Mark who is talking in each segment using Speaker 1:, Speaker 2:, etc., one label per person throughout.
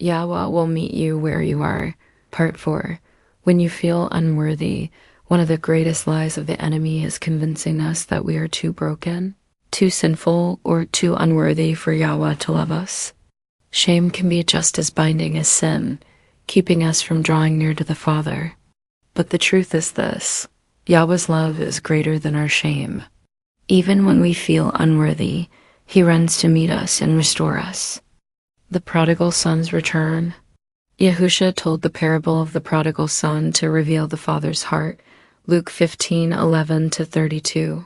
Speaker 1: Yahuah will meet you where you are. Part 4. When you feel unworthy, one of the greatest lies of the enemy is convincing us that we are too broken, too sinful, or too unworthy for Yahuah to love us. Shame can be just as binding as sin, keeping us from drawing near to the Father. But the truth is this: Yahuah's love is greater than our shame. Even when we feel unworthy, he runs to meet us and restore us. The prodigal son's return. Yahushua told the parable of the prodigal son to reveal the father's heart, Luke 15:11-32.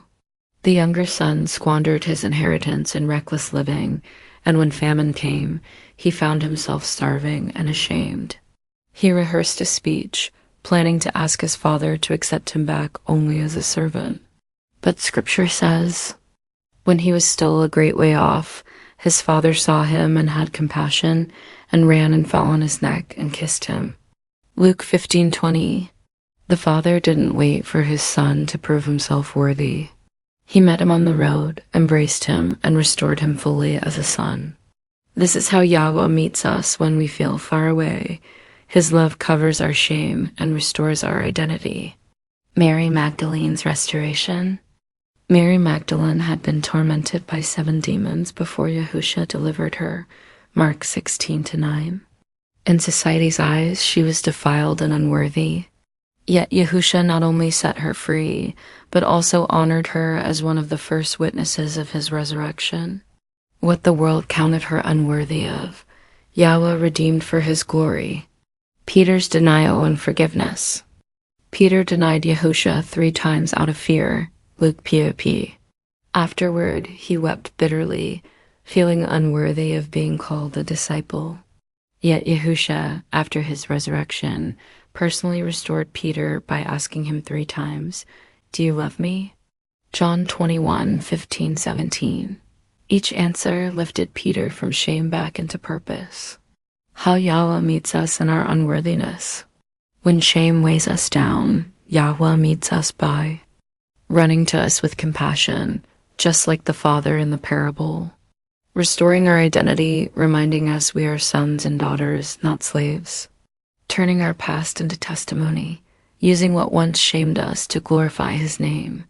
Speaker 1: The younger son squandered his inheritance in reckless living, and when famine came, he found himself starving and ashamed. He rehearsed a speech, planning to ask his father to accept him back only as a servant. But Scripture says, when he was still a great way off, his father saw him and had compassion, and ran and fell on his neck and kissed him. Luke 15:20. The father didn't wait for his son to prove himself worthy. He met him on the road, embraced him, and restored him fully as a son. This is how Yahuah meets us when we feel far away. His love covers our shame and restores our identity. Mary Magdalene's restoration. Mary Magdalene had been tormented by 7 demons before Yahushua delivered her, Mark 16:9. In society's eyes, she was defiled and unworthy. Yet Yahushua not only set her free, but also honored her as one of the first witnesses of his resurrection. What the world counted her unworthy of, Yahuah redeemed for his glory. Peter's denial and forgiveness. Peter denied Yahushua 3 times out of fear, Luke POP. Afterward, he wept bitterly, feeling unworthy of being called a disciple. Yet Yahushua, after his resurrection, personally restored Peter by asking him 3 times, "Do you love me?" John 21:15-17. Each answer lifted Peter from shame back into purpose. How Yahuah meets us in our unworthiness. When shame weighs us down, Yahuah meets us by running to us with compassion, just like the father in the parable. Restoring our identity, reminding us we are sons and daughters, not slaves. Turning our past into testimony, using what once shamed us to glorify his name.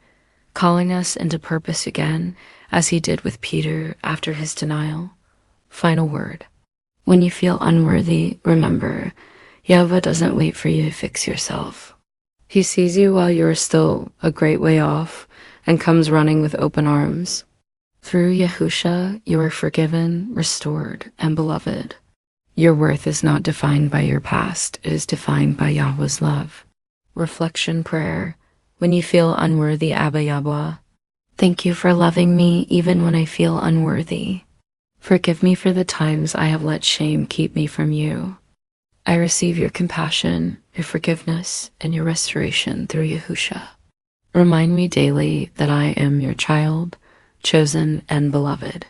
Speaker 1: Calling us into purpose again, as he did with Peter after his denial. Final word. When you feel unworthy, remember, Yahuah doesn't wait for you to fix yourself. He sees you while you are still a great way off and comes running with open arms. Through Yahushua, you are forgiven, restored, and beloved. Your worth is not defined by your past, it is defined by Yahuah's love. Reflection prayer. When you feel unworthy, Abba Yahuah, thank you for loving me even when I feel unworthy. Forgive me for the times I have let shame keep me from you. I receive your compassion, your forgiveness, and your restoration through Yahushua. Remind me daily that I am your child, chosen and beloved.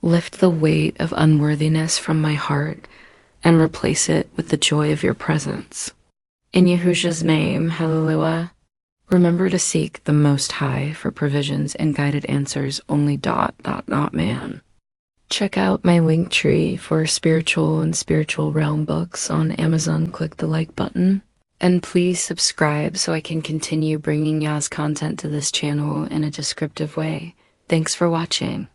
Speaker 1: Lift the weight of unworthiness from my heart and replace it with the joy of your presence. In Yahushua's name, hallelujah. Remember to seek the Most High for provisions and guided answers only ... not man. Check out my link tree for spiritual and spiritual realm books on Amazon. Click the like button. And please subscribe so I can continue bringing Yah's content to this channel in a descriptive way. Thanks for watching.